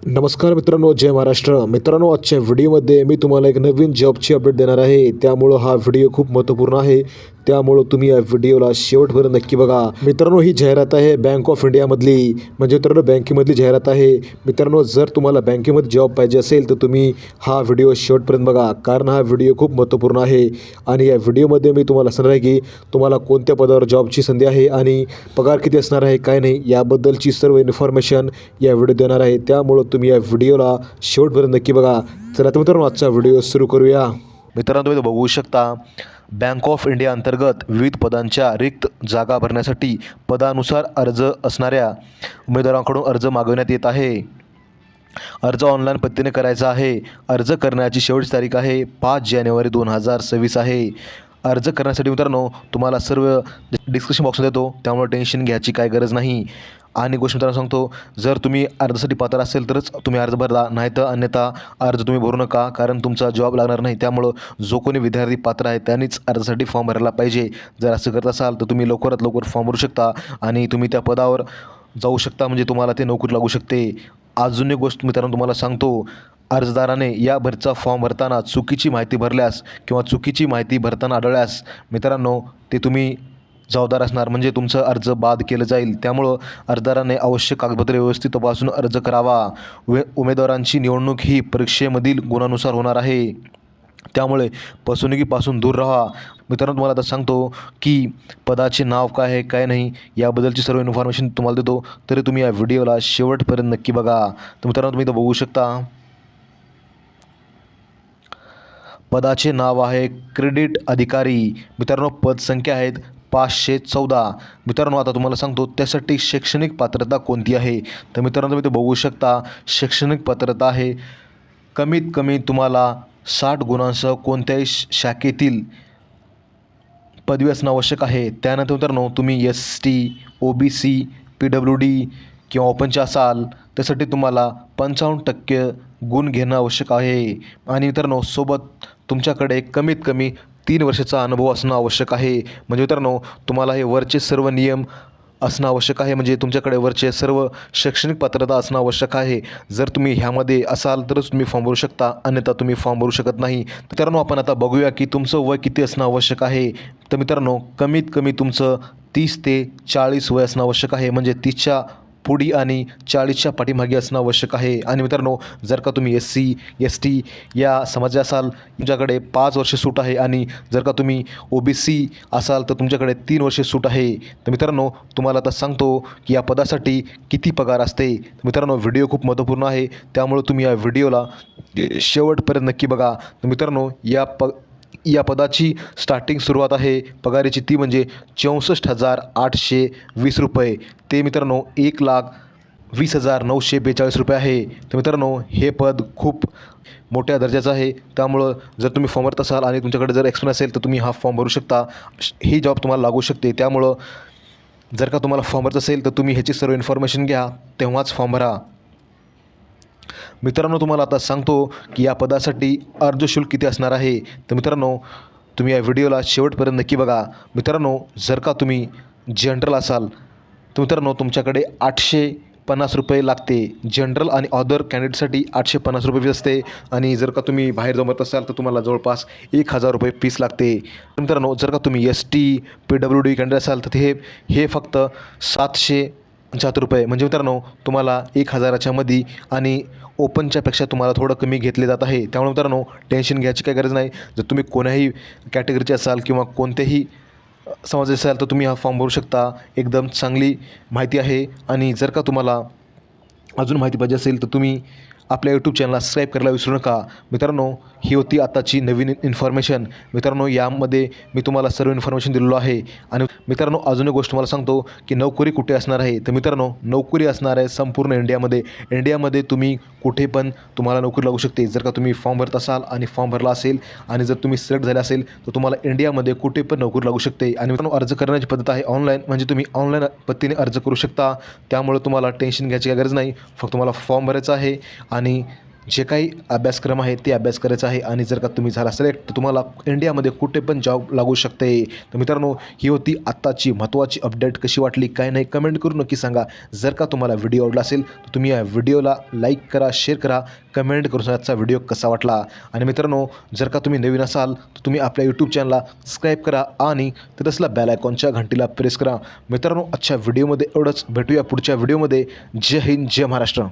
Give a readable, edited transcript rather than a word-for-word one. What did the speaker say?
नमस्कार मित्रांनो, जय महाराष्ट्र. मित्रांनो, आजच्या व्हिडिओमध्ये मी तुम्हाला एक नवीन जॉबची अपडेट देणार आहे. त्यामुळं हा व्हिडिओ खूप महत्त्वपूर्ण आहे. त्यामुळं तुम्ही या व्हिडिओला शेवटपर्यंत नक्की बघा. मित्रांनो, ही जाहिरात आहे बँक ऑफ इंडियामधली, म्हणजे मित्रांनो बँकेमधली जाहिरात आहे. मित्रांनो, जर तुम्हाला बँकेमध्ये जॉब पाहिजे असेल तर तुम्ही हा व्हिडिओ शेवटपर्यंत बघा, कारण हा व्हिडिओ खूप महत्त्वपूर्ण आहे. आणि या व्हिडिओमध्ये मी तुम्हाला सांगणार आहे की तुम्हाला कोणत्या पदावर जॉबची संधी आहे आणि पगार किती असणार आहे, काय नाही, याबद्दलची सर्व इन्फॉर्मेशन या व्हिडिओ देणार आहे. त्यामुळं तुम्ही या व्हिडिओला शेवटपर्यंत नक्की बघा. चला तर मित्रांनो, आजचा व्हिडिओ सुरू करूया. मित्रांनो, तुम्ही बघू शकता बँक ऑफ इंडिया अंतर्गत विविध पदांच्या रिक्त जागा भरण्यासाठी पदानुसार अर्ज असणाऱ्या उमेदवारांकडून अर्ज मागवण्यात येत आहे. अर्ज ऑनलाईन पद्धतीने करायचा आहे. अर्ज करण्याची शेवटची तारीख आहे 5 जानेवारी 2026 आहे. अर्ज करण्यासाठी मित्रांनो तुम्हाला सर्व डिस्क्रिप्शन बॉक्समध्ये देतो, त्यामुळे टेन्शन घ्यायची काय गरज नाही. आणि गोष्ट मित्रांनो सांगतो, जर तुम्ही अर्जासाठी पात्र असेल तरच तुम्ही अर्ज भरला, नाहीतर अन्यथा अर्ज तुम्ही भरू नका, कारण तुमचा जॉब लागणार नाही. त्यामुळं जो कोणी विद्यार्थी पात्र आहे त्यांनीच अर्जासाठी फॉर्म भरायला पाहिजे. जर असं करत असाल तर तुम्ही लवकरात लवकर फॉर्म भरू शकता आणि तुम्ही त्या पदावर जाऊ शकता, म्हणजे तुम्हाला ते नोकरी लागू शकते. अजून एक गोष्ट मित्रांनो तुम्हाला सांगतो, अर्जदाराने या भरचा फॉर्म भरताना चुकीची माहिती भरल्यास किंवा चुकीची माहिती भरताना आढळल्यास मित्रांनो ते तुम्ही जबाबदार असणार, म्हणजे तुमचं अर्ज बाद केलं जाईल. त्यामुळं अर्जदाराने आवश्यक कागदपत्रे व्यवस्थित तपासून अर्ज करावा. उमेदवारांची निवडणूक ही परीक्षेमधील गुणानुसार होणार आहे, त्यामुळे फसवणुकीपासून दूर राहा. मित्रांनो, तुम्हाला आता सांगतो की पदाचे नाव काय आहे, काय नाही, याबद्दलची सर्व इन्फॉर्मेशन तुम्हाला देतो, तरी तुम्ही या व्हिडिओला शेवटपर्यंत नक्की बघा. तर मित्रांनो, तुम्ही इथं बघू शकता पदाचे नाव आहे क्रेडिट अधिकारी. मित्रांनो, पदसंख्या आहेत 514. मित्रांनो, आता तुम्हाला सांगतो त्यासाठी शैक्षणिक पात्रता कोणती आहे. तर मित्रांनो, तुम्ही ते बघू शकता शैक्षणिक पात्रता आहे कमीत कमी तुम्हाला 60 गुणांसह कोणत्याही शाखेतील पदवी असणं आवश्यक आहे. त्यानंतर मित्रांनो तुम्ही ST, OBC, PWD किंवा ओपनचे असाल त्यासाठी तुम्हाला 55% गुण घेणं आवश्यक आहे. आणि मित्रांनो सोबत तुमच्याकडे कमीत कमी 3 वर्षाचा अनुभव असणं आवश्यक आहे. म्हणजे मित्रांनो तुम्हाला हे वरचे सर्व नियम असणं आवश्यक आहे, म्हणजे तुमच्याकडे वरचे सर्व शैक्षणिक पात्रता असणं आवश्यक आहे. जर तुम्ही ह्यामध्ये असाल तरच तुम्ही फॉर्म भरू शकता, अन्यथा तुम्ही फॉर्म भरू शकत नाही. तर मित्रांनो, आपण आता बघूया की तुमचं वय किती असणं आवश्यक आहे. तर मित्रांनो, कमीत कमी तुमचं 30 ते 40 वय असणं आवश्यक आहे, म्हणजे 30च्या पुढी आणि 40च्या पाठीमागे असणं आवश्यक आहे. आणि मित्रांनो, जर का तुम्ही SC ST या समाजाचे असाल तुमच्याकडे 5 वर्षे सूट आहे, आणि जर का तुम्ही OBC असाल तर तुमच्याकडे 3 वर्षे सूट आहे. तर मित्रांनो, तुम्हाला आता सांगतो की या पदासाठी किती पगार असते. मित्रांनो, व्हिडिओ खूप महत्त्वपूर्ण आहे, त्यामुळे तुम्ही या व्हिडिओला शेवटपर्यंत नक्की बघा. तर मित्रांनो, या पदाची स्टार्टिंग सुरुवात आहे पगाराची, ती म्हणजे 64,820 रुपये ते मित्रांनो 1,20,942 रुपये आहे. तर मित्रांनो, हे पद खूप मोठ्या दर्जाचं आहे, त्यामुळं जर तुम्ही फॉर्म भरत असाल आणि तुमच्याकडे जर एक्सपिरियन्स असेल तर तुम्ही हा फॉर्म भरू शकता. ही जॉब तुम्हाला लागू शकते. त्यामुळं जर का तुम्हाला फॉर्म भरायचं असेल तर तुम्ही ह्याची सर्व इन्फॉर्मेशन घ्या, तेव्हाच फॉर्म भरा. मित्रांनो, तुम्हाला आता सांगतो की या पदासाठी अर्ज शुल्क किती असणार आहे. तर मित्रांनो, तुम्ही या व्हिडिओला शेवटपर्यंत नक्की बघा. मित्रांनो, जर का तुम्ही जनरल असाल तर मित्रांनो तुमच्याकडे 850 रुपये लागते. जनरल आणि अदर कॅन्डिडेटसाठी 850 रुपये फीस असते. आणि जर का तुम्ही बाहेर जमत असाल तर तुम्हाला जवळपास 1,000 रुपये फीस लागते. मित्रांनो, जर का तुम्ही ST PWD कॅन्डिडेट असाल तर हे फक्त 775 रुपये, म्हणजे मित्रांनो तुम्हाला 1,000च्या मध्ये, आणि ओपनच्यापेक्षा तुम्हाला थोडं कमी घेतले जात आहे. त्यामुळे मित्रांनो टेन्शन घ्यायची काही गरज नाही. जर तुम्ही कोण्याही कॅटेगरीचे असाल किंवा कोणत्याही समाजाचे असाल तर तुम्ही हा फॉर्म भरू शकता. एकदम चांगली माहिती आहे. आणि जर का तुम्हाला अजून माहिती पाहिजे असेल तर तुम्ही आपल्या यूट्यूब चॅनलला सबस्क्राईब करायला विसरू नका. मित्रांनो, ही होती आताची नवीन इन्फॉर्मेशन. मित्रांनो, यामध्ये मी तुम्हाला सर्व इन्फॉर्मेशन दिलेलो आहे. आणि मित्रांनो, अजून एक गोष्ट तुम्हाला सांगतो की नोकरी कुठे असणार आहे. तर मित्रांनो, नोकरी असणार आहे संपूर्ण इंडियामध्ये तुम्ही कुठे पण तुम्हाला नोकरी लागू शकते. जर का तुम्ही फॉर्म भरत असाल आणि फॉर्म भरला असेल आणि जर तुम्ही सिलेक्ट झाले असेल तर तुम्हाला इंडियामध्ये कुठे पण नोकरी लागू शकते. आणि मित्रांनो, अर्ज करण्याची पद्धत आहे ऑनलाईन, म्हणजे तुम्ही ऑनलाईन पद्धतीने अर्ज करू शकता. त्यामुळे तुम्हाला टेन्शन घ्यायची काही गरज नाही. फक्त तुम्हाला फॉर्म भरायचा आहे. आणि जे काही अभ्यासक्रम आहे ते अभ्यास करायचा आहे आणि जर का तुम्ही झाला सिलेक्ट तर तुम्हाला इंडियामध्ये कुठे पण जॉब लागू शकते. तर मित्रांनो, ही होती आत्ताची महत्त्वाची अपडेट. कशी वाटली काय नाही कमेंट करून नक्की सांगा. जर का तुम्हाला व्हिडिओ आवडला असेल तर तुम्ही या व्हिडिओला लाईक करा, शेअर करा, कमेंट करून सांगा आजचा व्हिडिओ कसा वाटला. आणि मित्रांनो, जर का तुम्ही नवीन असाल तर तुम्ही आपल्या यूट्यूब चॅनलला सबस्क्राईब करा आणि तिथं असला बेल आयकॉनच्या घंटीला प्रेस करा. मित्रांनो, आजच्या व्हिडिओमध्ये एवढंच. भेटूया पुढच्या व्हिडिओमध्ये. जय हिंद, जय महाराष्ट्र.